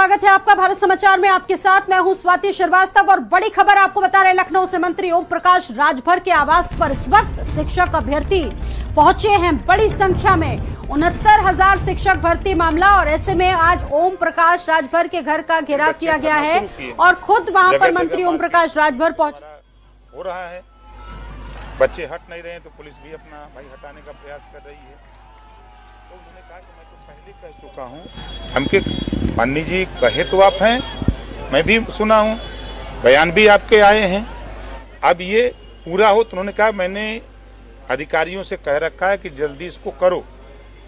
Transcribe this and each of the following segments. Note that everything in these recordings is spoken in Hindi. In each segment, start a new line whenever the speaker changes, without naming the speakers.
स्वागत है आपका भारत समाचार में। आपके साथ मैं हूं स्वाति श्रीवास्तव और बड़ी खबर आपको बता रहे, लखनऊ से मंत्री ओम प्रकाश राजभर के आवास पर इस वक्त शिक्षक अभ्यर्थी पहुंचे हैं बड़ी संख्या में। 69,000 शिक्षक भर्ती मामला, और ऐसे में आज ओम प्रकाश राजभर के घर का घेराव किया गया है और खुद वहां पर मंत्री ओम प्रकाश राजभर पहुंचे।
हो रहा है, बच्चे हट नहीं रहे हैं तो पुलिस भी अपना भाई हटाने का प्रयास कर रही है। तो उन्होंने कहा कि मैं तो पहले कह चुका हूँ, हमके माननीय जी कहे तो आप हैं, मैं भी सुना हूँ, बयान भी आपके आए हैं। अब ये पूरा हो तो उन्होंने कहा मैंने अधिकारियों से कह रखा है कि जल्दी इसको करो।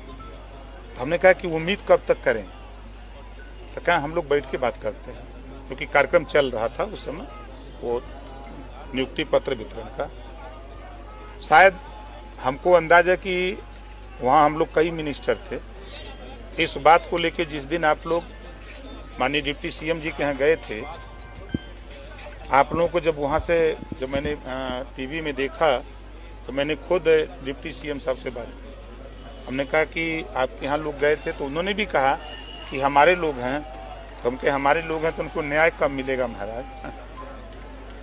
तो हमने कहा कि उम्मीद कब तक करें, तो कहा हम लोग बैठ के बात करते हैं, क्योंकि कार्यक्रम चल रहा था उस समय वो नियुक्ति पत्र वितरण का। शायद हमको अंदाजा है कि वहाँ हम लोग कई मिनिस्टर थे। इस बात को लेके जिस दिन आप लोग माननीय डिप्टी सीएम जी के यहाँ गए थे, आप लोगों को जब वहाँ से जब मैंने टीवी में देखा तो मैंने खुद डिप्टी सीएम साहब से बात की। हमने कहा कि आपके यहाँ लोग गए थे, तो उन्होंने भी कहा कि हमारे लोग हैं। तो हम कहे हमारे लोग हैं तो उनको न्याय कब मिलेगा महाराज?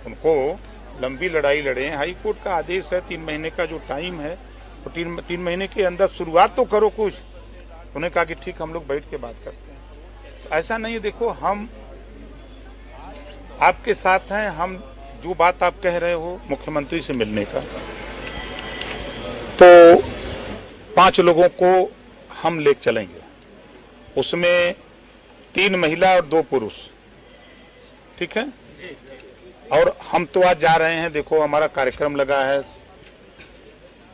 उनको लंबी लड़ाई लड़े हैं, हाई कोर्ट का आदेश है, 3 महीने का जो टाइम है, तो 3 महीने के अंदर शुरुआत तो करो कुछ। उन्होंने कहा कि ठीक, हम लोग बैठ के बात करते हैं। तो ऐसा नहीं है, देखो हम आपके साथ हैं। हम जो बात आप कह रहे हो मुख्यमंत्री से मिलने का, तो 5 लोगों को हम ले चलेंगे, उसमें 3 महिला और 2 पुरुष, ठीक है। और हम तो आज जा रहे हैं, देखो हमारा कार्यक्रम लगा है,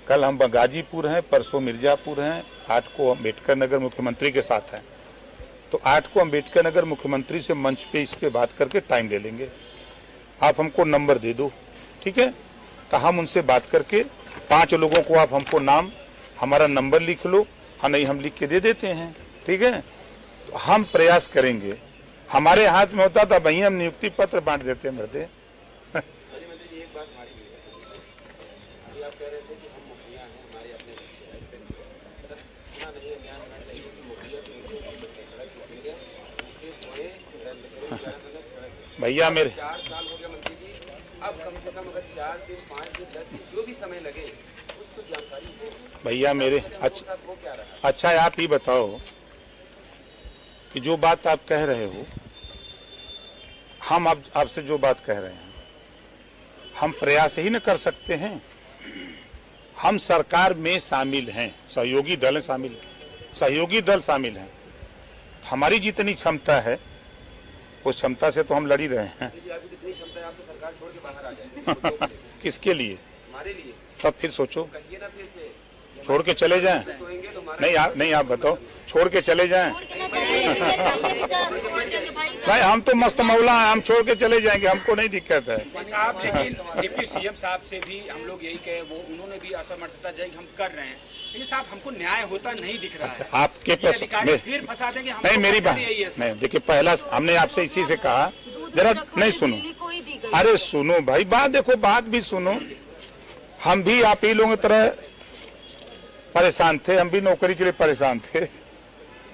कल हम गाजीपुर हैं, परसों मिर्जापुर हैं, 8 को अम्बेडकर नगर मुख्यमंत्री के साथ हैं। तो 8 को अम्बेडकर नगर मुख्यमंत्री से मंच पे इस पे बात करके टाइम ले लेंगे। आप हमको नंबर दे दो, ठीक है, तो हम उनसे बात करके 5 लोगों को आप हमको नाम, हमारा नंबर लिख लो। हाँ नहीं, हम लिख के दे देते हैं, ठीक है। तो हम प्रयास करेंगे, हमारे हाथ में होता तो वहीं हम नियुक्ति पत्र बांट देते मर्दे। भैया मेरे
4 साल हो गया मंत्री जी, अब कम से कम अगर 4 दिन 5 दिन 10 दिन जो भी समय लगे उसको जानकारी हो।
भैया मेरे अच्छा आप ही बताओ कि जो बात आप कह रहे हो, हम आपसे जो बात कह रहे हैं, हम प्रयास ही न कर सकते हैं। हम सरकार में शामिल हैं, सहयोगी दल शामिल हैं, सहयोगी दल शामिल हैं। हमारी जितनी क्षमता है उस क्षमता से तो हम लड़ ही रहे हैं।
जितनी क्षमता है आप तो सरकार छोड़ के बाहर आ जाए।
किसके लिए?
हमारे लिए।
तब फिर सोचो,
कहिए ना फिर से,
छोड़ के चले जाएं? नहीं आप बताओ, छोड़ के चले जाएं? भाई हम तो मस्त मौला हैं, हम छोड़ के चले जाएंगे, हमको नहीं दिक्कत है।
साहब लेकिन डिप्टी सीएम साहब से भी हम लोग यही कहे, वो उन्होंने भी असमर्थता जाहिर हम कर रहे हैं, लेकिन साहब हमको न्याय होता नहीं दिख रहा है।
आपके प्रश्न
फिर फंसा देंगे।
नहीं, मेरी बात नहीं, देखिए पहला हमने आपसे इसी से कहा, जरा नहीं सुनो, अरे सुनो भाई, बात देखो, बात भी सुनो। हम भी आप ही लोगों की तरह परेशान थे, हम भी नौकरी के लिए परेशान थे।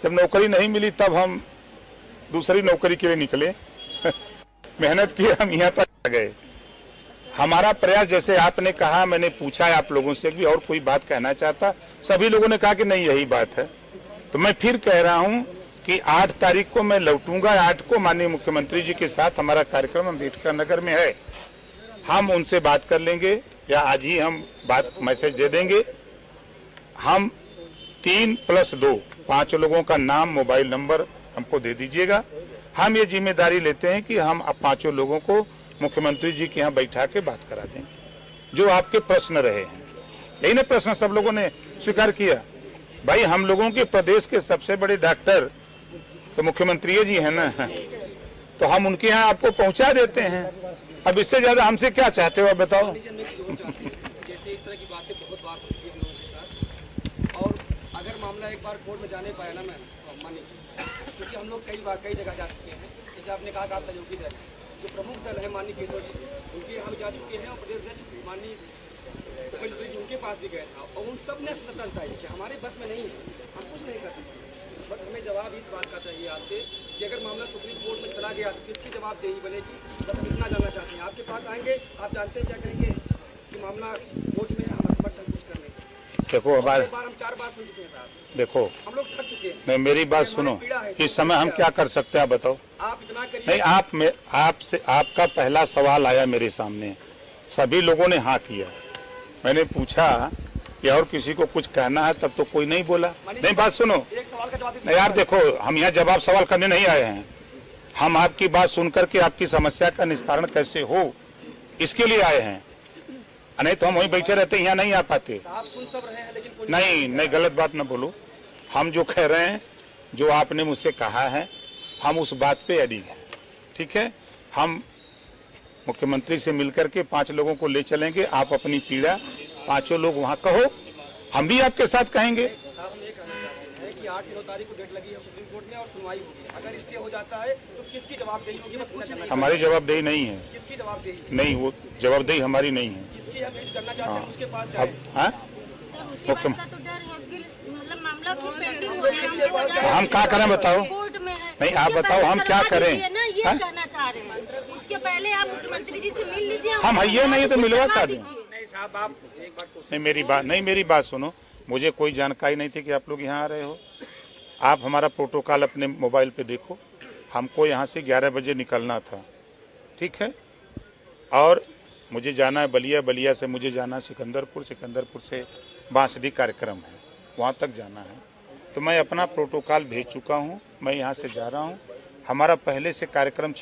जब नौकरी नहीं मिली तब हम दूसरी नौकरी के लिए निकले। मेहनत की, हम यहाँ तक आ गए। हमारा प्रयास, जैसे आपने कहा, मैंने पूछा है आप लोगों से भी और कोई बात कहना चाहता, सभी लोगों ने कहा कि नहीं यही बात है। तो मैं फिर कह रहा हूँ कि 8 तारीख को मैं लौटूंगा। 8 को माननीय मुख्यमंत्री जी के साथ हमारा कार्यक्रम अम्बेडकर नगर में है, हम उनसे बात कर लेंगे, या आज ही हम बात मैसेज दे देंगे। हम 3+2 5 लोगों का नाम, मोबाइल नंबर हमको दे दीजिएगा। हम ये जिम्मेदारी लेते हैं कि हम 5 लोगों को मुख्यमंत्री जी के यहाँ बैठा के बात करा देंगे। जो आपके प्रश्न रहे हैं, यही ना प्रश्न सब लोगों ने स्वीकार किया। भाई हम लोगों के प्रदेश के सबसे बड़े डॉक्टर तो मुख्यमंत्री जी है ना, तो हम उनके यहाँ आपको पहुँचा देते हैं। अब इससे ज्यादा हमसे क्या चाहते हो आप बताओ?
जैसे इस तरह की बातें बहुत बार होती है हम लोगों के साथ, और अगर मामला एक बार कोर्ट में जाने पाया ना मैम, तो मानिए, क्योंकि हम लोग कई जगह जा चुके हैं। जैसे आपने कहा कि आप सहयोगी दल, जो प्रमुख दल है माननीय केशव जी, उनके हम जा चुके हैं, और प्रदेश अध्यक्ष माननीय मुख्यमंत्री जी उनके पास भी गया था, और उन सब ने सतर्कता जताई कि हमारे बस में नहीं है, हम कुछ नहीं कर सकते। बस हमें जवाब इस बात का चाहिए आपसे कि अगर मामला गया तो किसकी जवाबदेही बनेगी, बस हम इतना जानना चाहते हैं। आपके पास आएंगे, आप जानते हैं क्या कहेंगे कि मामला कोर्ट में हम समर्थन कुछ करने से।
देखो हमारे
हम 4 बार सुन चुके हैं साहब,
देखो
हम लोग थक चुके हैं।
नहीं, मेरी बात सुनो, इस समय हम क्या कर सकते हैं बताओ।
आप इतना करिए।
नहीं, आपसे आपका पहला सवाल आया मेरे सामने, सभी लोगों ने हाँ किया। मैंने पूछा कि और किसी को कुछ कहना है, तब तो कोई नहीं बोला। नहीं, बात सुनो।
एक सवाल का जवाब
नहीं यार, देखो हम यहाँ जवाब सवाल करने नहीं आए हैं, हम आपकी बात सुन करके आपकी समस्या का निस्तारण कैसे हो इसके लिए आए हैं। नहीं तो हम वहीं बैठे रहते, यहाँ नहीं आ पाते।
आप सुन सब रहे हैं लेकिन कोई
नहीं, गलत बात न बोलो। हम जो कह रहे हैं, जो आपने मुझसे कहा है, हम उस बात पे अड़ी हैं। ठीक है, हम मुख्यमंत्री से मिलकर के 5 लोगों को ले चलेंगे। आप अपनी पीड़ा 5 लोग वहाँ कहो, हम भी आपके साथ कहेंगे।
साहब हम ये कहना चाहते हैं कि 8-9 तारीख को डेट लगी है सुप्रीम कोर्ट में और सुनवाई होगी। अगर स्टे हो जाता है तो किसकी जवाबदेही होगी, बस इतना जानना।
हमारी जवाबदेही नहीं है।
किसकी जवाबदेही?
नहीं, वो जवाबदेही हमारी नहीं है।
इसकी हम ये जानना चाहते हैं, उसके पास
अब हाँ, हम क्या करें बताओ। नहीं, आप बताओ हम क्या करें।
ये कहना चाह रहे हैं, उसके पहले आप मुख्यमंत्री जी से मिल लीजिए।
हम ये नहीं तो मिलवा कर दें।
नहीं साहब, आप एक बार तो
नहीं, मेरी बात सुनो। मुझे कोई जानकारी नहीं थी कि आप लोग यहाँ आ रहे हो। आप हमारा प्रोटोकॉल अपने मोबाइल पे देखो। हमको यहाँ से 11 बजे निकलना था, ठीक है, और मुझे जाना है बलिया, बलिया से मुझे जाना है सिकंदरपुर, सिकंदरपुर से बांसडी कार्यक्रम है, वहाँ तक जाना है। तो मैं अपना प्रोटोकॉल भेज चुका हूँ, मैं यहाँ से जा रहा हूँ। हमारा पहले से कार्यक्रम।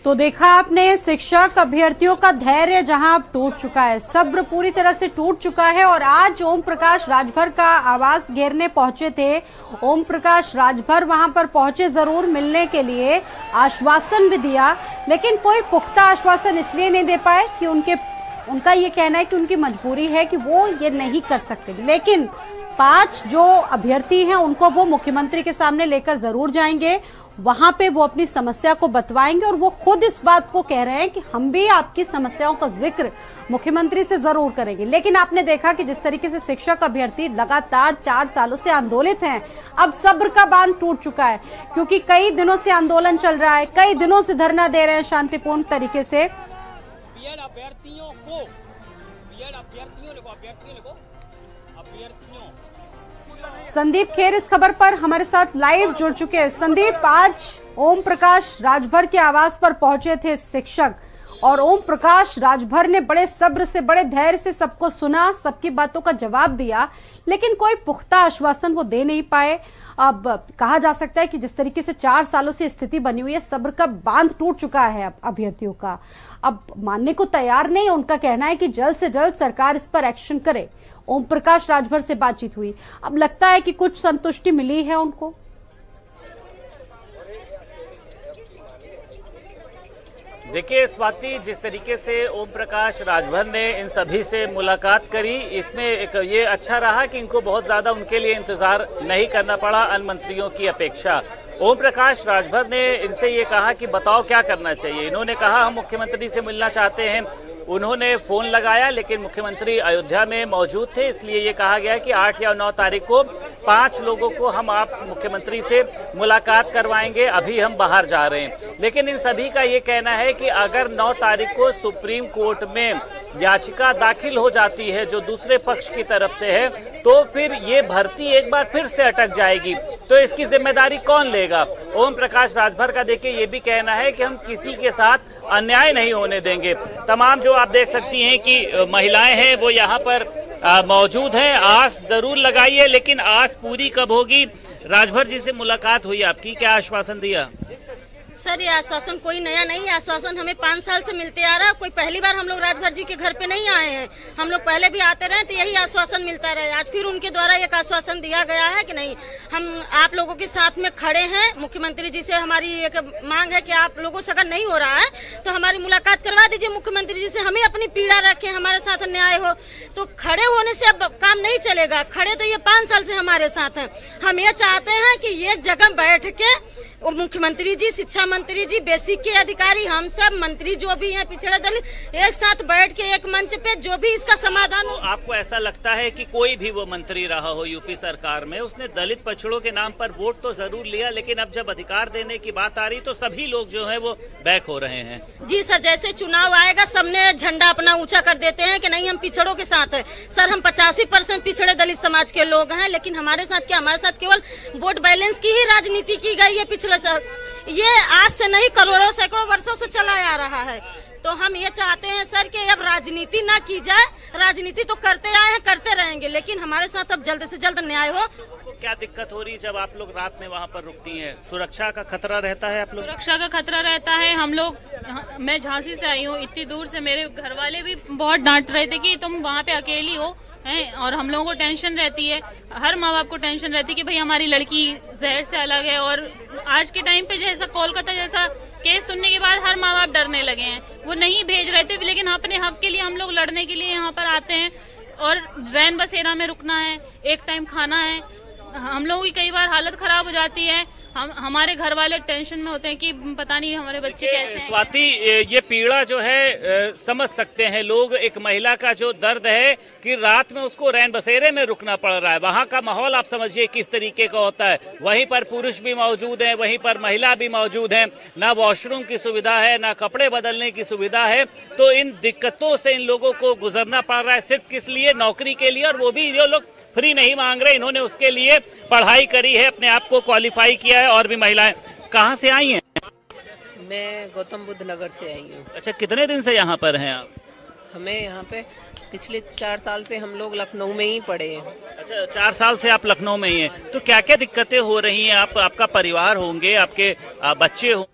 तो देखा आपने, शिक्षक अभ्यर्थियों का धैर्य जहां अब टूट चुका है, सब्र पूरी तरह से टूट चुका है। और आज ओम प्रकाश राजभर का आवास घेरने पहुंचे थे। ओम प्रकाश राजभर वहां पर पहुंचे जरूर मिलने के लिए, आश्वासन भी दिया, लेकिन कोई पुख्ता आश्वासन इसलिए नहीं दे पाए कि उनका ये कहना है कि उनकी मजबूरी है कि वो ये नहीं कर सकते। लेकिन 5 जो अभ्यर्थी हैं उनको वो मुख्यमंत्री के सामने लेकर जरूर जाएंगे, वहां पे वो अपनी समस्या को बतवाएंगे। और वो खुद इस बात को कह रहे हैं कि हम भी आपकी समस्याओं का जिक्र मुख्यमंत्री से जरूर करेंगे। लेकिन आपने देखा कि जिस तरीके से शिक्षक अभ्यर्थी लगातार 4 सालों से आंदोलित हैं, अब सब्र का बांध टूट चुका है, क्योंकि कई दिनों से आंदोलन चल रहा है, कई दिनों से धरना दे रहे हैं शांतिपूर्ण तरीके से। संदीप खेर इस खबर पर हमारे साथ लाइव जुड़ चुके हैं। संदीप, आज ओम प्रकाश राजभर के आवास पर पहुंचे थे शिक्षक, और ओम प्रकाश राजभर ने बड़े सब्र से, बड़े धैर्य से सबको सुना, सबकी बातों का जवाब दिया, लेकिन कोई पुख्ता आश्वासन वो दे नहीं पाए। अब कहा जा सकता है कि जिस तरीके से 4 सालों से स्थिति बनी हुई है, सब्र का बांध टूट चुका है अब अभ्यर्थियों का, अब मानने को तैयार नहीं। उनका कहना है कि जल्द से जल्द सरकार इस पर एक्शन करे। ओम प्रकाश राजभर से बातचीत हुई, अब लगता है कि कुछ संतुष्टि मिली है उनको।
देखिए स्वाति, जिस तरीके से ओम प्रकाश राजभर ने इन सभी से मुलाकात करी, इसमें एक ये अच्छा रहा कि इनको बहुत ज्यादा उनके लिए इंतजार नहीं करना पड़ा अन्य मंत्रियों की अपेक्षा। ओम प्रकाश राजभर ने इनसे ये कहा कि बताओ क्या करना चाहिए। इन्होंने कहा हम मुख्यमंत्री से मिलना चाहते हैं। उन्होंने फोन लगाया, लेकिन मुख्यमंत्री अयोध्या में मौजूद थे, इसलिए ये कहा गया कि 8 या 9 तारीख को 5 लोगों को हम आप मुख्यमंत्री से मुलाकात करवाएंगे, अभी हम बाहर जा रहे हैं। लेकिन इन सभी का ये कहना है कि अगर 9 तारीख को सुप्रीम कोर्ट में याचिका दाखिल हो जाती है जो दूसरे पक्ष की तरफ से है, तो फिर ये भर्ती एक बार फिर से अटक जाएगी, तो इसकी जिम्मेदारी कौन लेगा। ओम प्रकाश राजभर का देखिए ये भी कहना है कि हम किसी के साथ अन्याय नहीं होने देंगे। तमाम जो आप देख सकती हैं कि महिलाएं हैं वो यहाँ पर मौजूद हैं। आस जरूर लगाइए, लेकिन आस पूरी कब होगी। राजभर जी से मुलाकात हुई आपकी, क्या आश्वासन दिया?
सर, ये आश्वासन कोई नया नहीं है, आश्वासन हमें 5 साल से मिलते आ रहा है। कोई पहली बार हम लोग राजभर जी के घर पे नहीं आए हैं, हम लोग पहले भी आते रहे तो यही आश्वासन मिलता रहे। आज फिर उनके द्वारा एक आश्वासन दिया गया है कि नहीं, हम आप लोगों के साथ में खड़े हैं। मुख्यमंत्री जी से हमारी एक मांग है कि आप लोगों से अगर नहीं हो रहा है तो हमारी मुलाकात करवा दीजिए मुख्यमंत्री जी से, हमें अपनी पीड़ा रखें, हमारे साथ अन्याय हो तो खड़े होने से अब काम नहीं चलेगा। खड़े तो ये 5 साल से हमारे साथ हैं। हम ये चाहते हैं कि एक जगह बैठ के और मुख्यमंत्री जी, शिक्षा मंत्री जी, बेसिक के अधिकारी, हम सब मंत्री जो भी हैं पिछड़ा दलित एक साथ बैठ के एक मंच पे जो भी इसका समाधान हो।
आपको ऐसा लगता है कि कोई भी वो मंत्री रहा हो यूपी सरकार में, उसने दलित पिछड़ों के नाम पर वोट तो जरूर लिया, लेकिन अब जब अधिकार देने की बात आ रही तो सभी लोग जो है वो बैक हो रहे हैं?
जी सर, जैसे चुनाव आएगा सबने झंडा अपना ऊंचा कर देते हैं कि नहीं हम पिछड़ों के साथ है। सर हम 85% पिछड़े दलित समाज के लोग हैं, लेकिन हमारे साथ क्या, हमारे साथ केवल वोट बैलेंस की ही राजनीति की गई है। पिछले ये आज से नहीं, करोड़ों सैकड़ों वर्षों से चला आ रहा है। तो हम ये चाहते हैं सर कि अब राजनीति ना की जाए, राजनीति तो करते आए हैं, करते रहेंगे, लेकिन हमारे साथ अब जल्द से जल्द न्याय हो।
क्या दिक्कत हो रही जब आप लोग रात में वहाँ पर रुकती हैं? सुरक्षा का खतरा रहता है? आप लोग
सुरक्षा का खतरा रहता है। हम लोग, मैं झांसी से आई हूँ, इतनी दूर से, मेरे घर वाले भी बहुत डांट रहे थे कि तुम वहाँ पे अकेली हो हैं, और हम लोगों को टेंशन रहती है, हर माँ बाप को टेंशन रहती है कि भाई हमारी लड़की शहर से अलग है। और आज के टाइम पे जैसा कोलकाता जैसा केस सुनने के बाद हर माँ बाप डरने लगे हैं, वो नहीं भेज रहे थे, लेकिन अपने हक के लिए हम लोग लड़ने के लिए यहाँ पर आते हैं। और रैन बसेरा में रुकना है, एक टाइम खाना है, हम लोगों की कई बार हालत खराब हो जाती है। हमारे घर वाले टेंशन में होते हैं कि पता नहीं हमारे बच्चे कैसे हैं।
स्वाति, ये पीड़ा जो है समझ सकते हैं लोग, एक महिला का जो दर्द है कि रात में उसको रैन बसेरे में रुकना पड़ रहा है। वहाँ का माहौल आप समझिए किस तरीके का होता है। वहीं पर पुरुष भी मौजूद हैं, वहीं पर महिला भी मौजूद हैं, ना वॉशरूम की सुविधा है, ना कपड़े बदलने की सुविधा है। तो इन दिक्कतों से इन लोगों को गुजरना पड़ रहा है, सिर्फ किस लिए, नौकरी के लिए। और वो भी जो लोग फ्री नहीं मांग रहे, इन्होंने उसके लिए पढ़ाई करी है, अपने आप को क्वालिफाई किया है। और भी महिलाएं कहाँ से आई हैं?
मैं गौतम बुद्ध नगर से आई हूँ।
अच्छा, कितने दिन से यहाँ पर हैं आप?
हमें यहाँ पे पिछले 4 साल से हम लोग लखनऊ में ही पढ़े हैं।
अच्छा, 4 साल से आप लखनऊ में ही हैं। तो क्या क्या दिक्कतें हो रही हैं? आपका परिवार होंगे, आपके बच्चे होंगे?